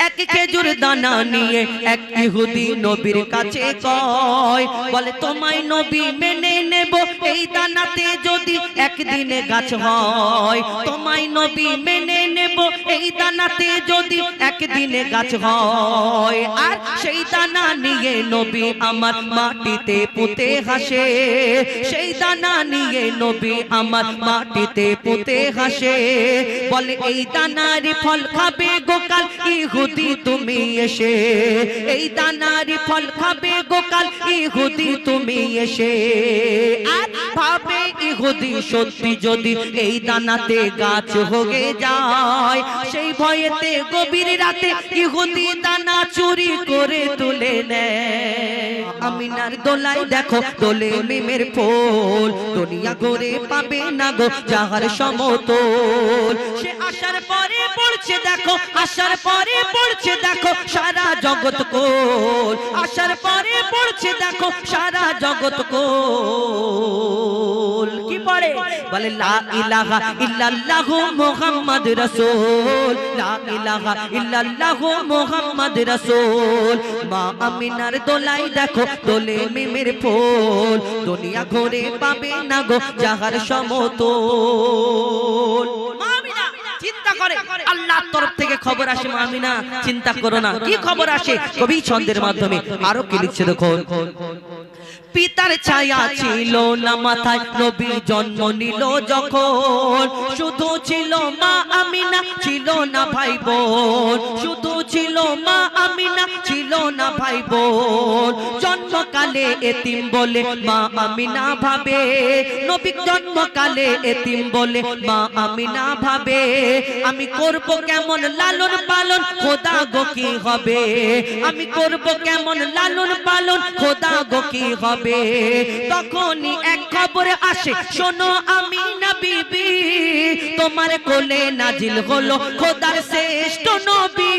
এক খেজুর দানা নিয়ে এক ইহুদি নবীর কাছে কয়, বলে তোমায় নবী মেনে নেব এই দানাতে যদি একদিনে গাছ হয়। তোমায় নবী মেনে নেব এই দানাতে যদি একদিনে গাছ হয়। আর সেই দানা নিয়ে নবী আমার মাটিতে পুঁতে হাসে, সেই দানা নিয়ে নবী আমার মাটিতে পুঁতে হাসে। বলে এই দানার ফল খাবে গোকাল ইহুদি তুমি এসে, এই দানার ফল খাবে গোকাল ইহুদি তুমি এসে। আর ভাবে ইহুদি সত্যি যদি এই দানাতে গাছ হয়ে যায়, সেই ভয়েতে গভীর রাতে ইহুদি দানা চুরি করে তুলে নেয়। আমিনার দোলাই দেখো দোলে মিমের ফুল, দুনিয়া ঘুরে পাবে না গো যাহার সমতল। সে আসার পরে পড়ছে দেখো, আসার পরে পড়ছে দেখো সারা জগৎ কোল, আসার পরে পড়ছে দেখো সারা জগৎ কোল। কি পড়ে? বলে লা ইলাহা ইল্লাল্লাহু মুহাম্মদ রাসূল, লা ইলাহা ইল্লাল্লাহু মুহাম্মদ রাসূল। মা আমিনার দোলাই দেখো দোলে মিমের ফুল, দুনিয়া ঘুরে পাবে না গো যাহার সমতল। মা আমিনা চিন্তা করে, আল্লাহর তরফ থেকে খবর আসে, মা আমিনা চিন্তা করো না। কি খবর আসে? কবি ছন্দের মাধ্যমে আরো কি লিখছে দেখো। পিতার ছায়া ছিল না মাথায় নবী জন্ম নিল যখন, শুধু ছিল মা আমিনা ছিল না ভাই বোন, শুধু ছিল মা আমিনা ছিল না ভাই বোন। জন্মকালে এতিম বলে মা আমিনা ভাবে, নবী জন্মকালে এতিম বলে মা আমিনা ভাবে, আমি করব কেমন লালন পালন খোদা গো কি হবে, আমি করব কেমন লালন পালন খোদা গো কি হবে। তখনই এক খবর আসে, শোনো আমিনা বিবি, তোমার কোলে নাজিল হলো খোদার শ্রেষ্ঠ নবী।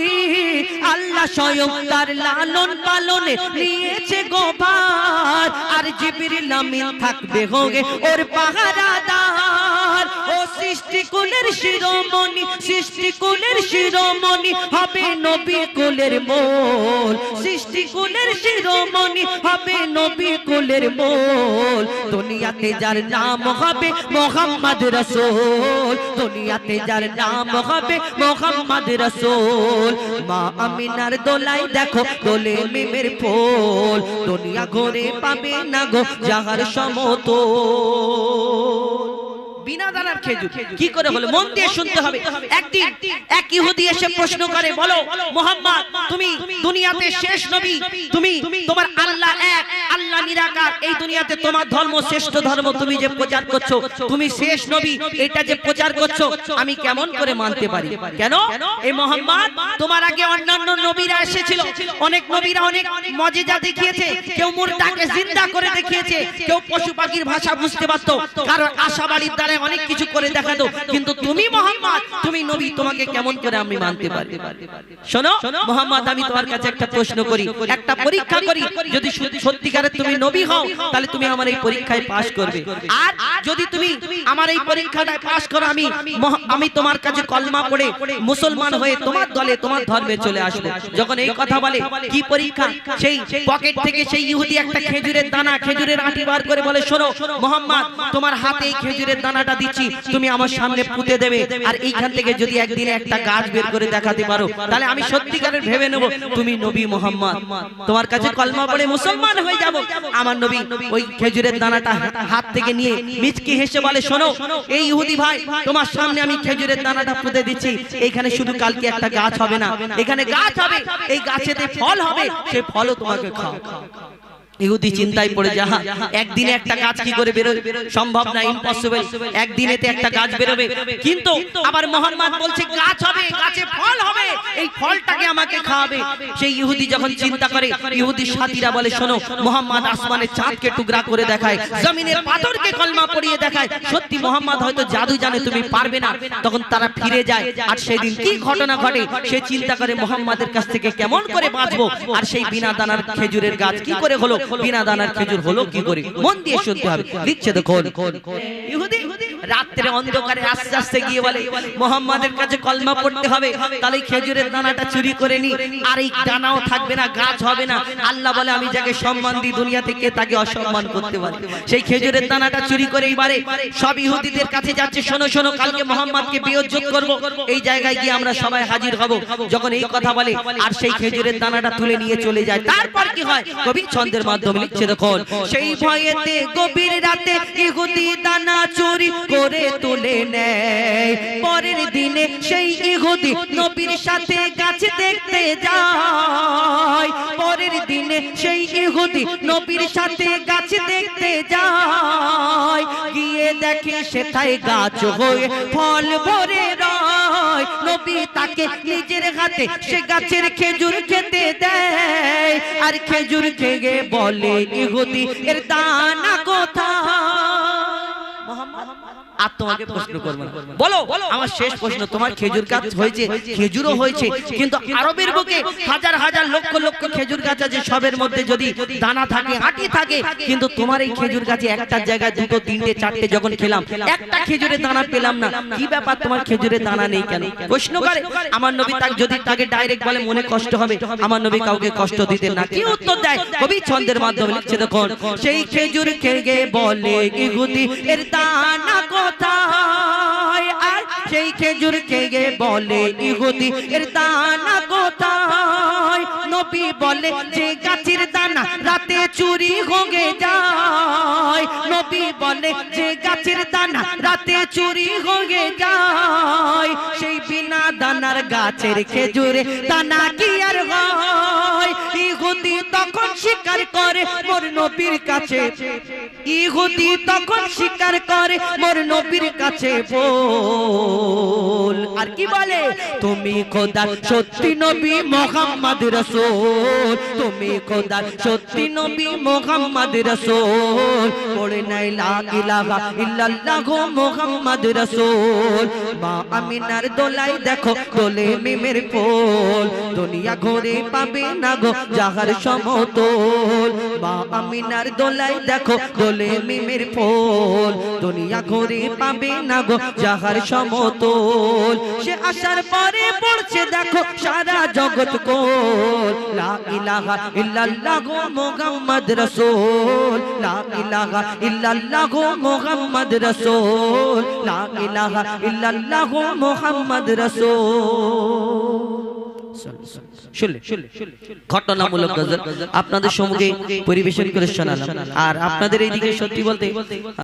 আল্লাহ স্বয়ং তার লালন পালনে নিয়েছে গোভার, আর জিবরিল আমিন থাকবে হোগে ওর পাহারাদার। ও সৃষ্টিকুলের শিরোমণি, সৃষ্টিকুলের শিরোমণি হবে নবী কুলের মোল, সৃষ্টিকুলের শিরোমণি হবে নবী কুলের মোল। দুনিয়াতে যার নাম হবে মুহাম্মদ রাসূল, দুনিয়াতে যার নাম হবে মুহাম্মদ রাসূল। মা আমিনার দোলাই দেখো দোলে মিমের ফুল, দুনিয়া ঘুরে পাবে না গো যাহার সমতল। বিনা দানার খেজুর কি করে হলো? মন দিয়ে শুনতে হবে। একদিন এক ইহুদি এসে প্রশ্ন করে, বলো মুহাম্মদ তুমি দুনিয়াতে শেষ নবী, তুমি তোমার আল্লাহ এক, আল্লাহ নিরাকার, এই দুনিয়াতে তোমার ধর্ম শ্রেষ্ঠ ধর্ম, তুমি যে প্রচার করছো, তুমি শেষ নবী, এটা যে প্রচার করছো আমি কেমন করে মানতে পারি? কেন? এই মুহাম্মদ তোমার আগে অন্যান্য নবীরা এসেছিল, অনেক নবীরা অনেক মুজিজা দেখিয়েছে, কেউ মুর্দাকে জিন্দা করে দেখিয়েছে, কেউ পশু পাখির ভাষা বুঝতে পারতো, কারণ আশাবাড়ির দ্বারা অনেক কিছু করে দেখাতো, কিন্তু তুমি মুহাম্মদ তুমি নবী, তোমাকে কেমন করে আমি মানতে পারি? শোনো মুহাম্মদ, আমি তোমার কাছে একটা প্রশ্ন করি, একটা পরীক্ষা করি, যদি সত্যিকারের তুমি নবী হও তাহলে তুমি আমার এই পরীক্ষায় পাশ করবে, আর যদি তুমি আমার এই পরীক্ষাটায় পাশ করো আমি তোমার কাছে কলমা পড়ে মুসলমান হয়ে তোমার দলে তোমার ধর্মে চলে আসবো। যখন এই কথা বলে, কি পরীক্ষা? সেই পকেট থেকে সেই ইহুদি একটা খেজুরের দানা, খেজুরের আঁটি বার করে বলে, শোনো মুহাম্মদ তোমার হাতে এই খেজুরের দানাটা দিচ্ছি, তুমি আমার সামনে পুঁতে দেবে, আর এইখান থেকে যদি একদিনে একটা গাছ বের করে দেখাতে পারো তাহলে আমি সত্যিকারের ভেবে নেব তুমি নবী মুহাম্মদ, তোমার কাছে কলমা পড়ে মুসলমান হয়ে যাব। আমার নবী ওই খেজুরের দানাটা হাত থেকে নিয়ে মিচকি হেসে বলে, শোনো এই ইহুদি ভাই, তোমার সামনে আমি খেজুরের দানাটা পুঁতে দিচ্ছি, এইখানে শুধু কালকে একটা গাছ হবে না, এখানে গাছ হবে, এই গাছেতে ফল হবে, সেই ফলও তোমাকে খাও। ইহুদি চিন্তায় পড়ে যা, একদিনে একটা গাছ কি করে বেরোবে? সম্ভব না, ইম্পসিবল, একদিনেতে একটা গাছ বেরোবে। কিন্তু আবার মুহাম্মদ বলছে গাছ হবে, গাছে ফল হবে, এই ফলটাকে আমাকে খাওয়াবে। সেই ইহুদি যখন চিন্তা করে, ইহুদি সাথীরা বলে, শোনো মুহাম্মদ আসমানের চাঁদকে টুকরা করে দেখায়, জমিনের পাথরকে কলমা পড়িয়ে দেখায়, সত্যি মুহাম্মদ হয়তো জাদু জানে, তুমি পারবে না। তখন তারা ফিরে যায়, আর সেদিন কি ঘটনা ঘটে সে চিন্তা করে মুহাম্মাদের কাছ থেকে কেমন করে বাঁচবো, আর সেই বিনা দানার খেজুরের গাছ কি করে হলো? বিনা দানার খেজুর হলো কি করে? মন দিয়ে শুনতে হবে। লিখছে দেখুন, ইহুদি রাত্রে অন্ধকারে আস্তে আস্তে গিয়ে বলে মুহাম্মাদের কাছে কলমা পড়তে হবে, তাহলে খেজুরের দানাটা চুরি করে নি, আর এই দানাও থাকবে না, গাছ হবে না। আল্লাহ বলে আমি যাকে সম্মান দিই দুনিয়া থেকে তাকে অসম্মান করতে পারি। সেই খেজুরের দানাটা চুরি করে এবারে সব ইহুদিদের কাছে যাচ্ছে, শোনো শোনো, কালকে মুহাম্মাদকে বিয়োজ্জত করব, এই জায়গায় গিয়ে আমরা সবাই হাজির হব। যখন এই কথা বলে আর সেই খেজুরের দানাটা তুলে নিয়ে চলে যায়, তারপর কি হয় কবি ছন্দের মাধ্যমে লিখছে দেখুন, সেই ভয়েতে গভীর রাতে ইহুদি দানা চুরি করে তুলে নেয়। পরের দিনে সেই ইহুদি নবীর সাথে গাছ দেখতে যায়। পরের দিনে সেই ইহুদি নবীর সাথে গাছ দেখতে যায়। গিয়ে দেখে সেথায় গাছ হয়ে ফল ভরে রয়। নবী তাকে নিজের হাতে সে গাছের খেজুর খেতে দেয়। আর খেজুর খেয়ে বলে ইহুদি এর দানা কোথায়? আর তোমাকে প্রশ্ন করব না, বলো আমার শেষ প্রশ্ন, তোমার খেজুর গাছ হয়েছে, খেজুরও হয়েছে, কিন্তু আরবের বুকে হাজার হাজার লক্ষ লক্ষ খেজুর গাছ আছে, সবের মধ্যে যদি দানা থাকে আটি থাকে, কিন্তু তোমার এই খেজুর গাছে একটা জায়গায় দুটো তিনটে চারটে যখন খেলাম একটা খেজুরের দানা পেলাম না, কি ব্যাপার তোমার খেজুরের দানা নেই কেন? প্রশ্ন করে আমার নবী তাকে যদি তাকে ডাইরেক্ট বলে মনে কষ্ট হবে, আমার নবী কাউকে কষ্ট দিতেন না। কি উত্তর দেয় কবি ছন্দের মাধ্যমে লিখছে দেখুন, সেই খেজুর খেয়ে বলে ইহুদি এর দানা কোথায়? আর সেই খেজুর খেয়ে বলে ইহুদি এর দানা কোথায়? নবী বলে যে গাছের দানা রাতে চুরি হয়ে যায়। নবী বলে যে গাছের দানা রাতে চুরি হয়ে যায়। সেই বিনা দানার গাছের খেজুরে দানা কি আর হয়? ইহুদি তখন স্বীকার করে মোর নবীর কাছে, ইহুদি তখন স্বীকার করে মোর নবীর কাছে বল। আর কি বলে? তুমি খোদার সত্যি নবী মুহাম্মদ রাসূল, তুমি খোদার সত্যি নবী মুহাম্মদ রাসূল। পড়ে নাই লা ইলাহা ইল্লাল্লাহ মুহাম্মদ রাসূল। মা আমিনার দোলাই দেখো দোলে মিমের ফুল, দুনিয়া ঘুরে পাবে না গো যাহার সমতল। মা আমিনার দোলাই দেখো দোলে মিমের ফুল, দুনিয়া ঘুরে পাবে না গো যাহার সমতল। সে আসার পরে পড়ছে দেখো সারা জগৎ কোল। লা ইলাহা ইল্লাল্লাহ মুহাম্মদ রাসূল, লা ইলাহা ইল্লাল্লাহ মুহাম্মদ রাসূল, লা ইলাহা ইল্লাল্লাহ মুহাম্মদ রাসূল। ঘটনামূলক গজল আপনাদের সম্মুখে পরিবেশন করে শোনালাম। আর আপনাদের এইদিকে সত্যি বলতে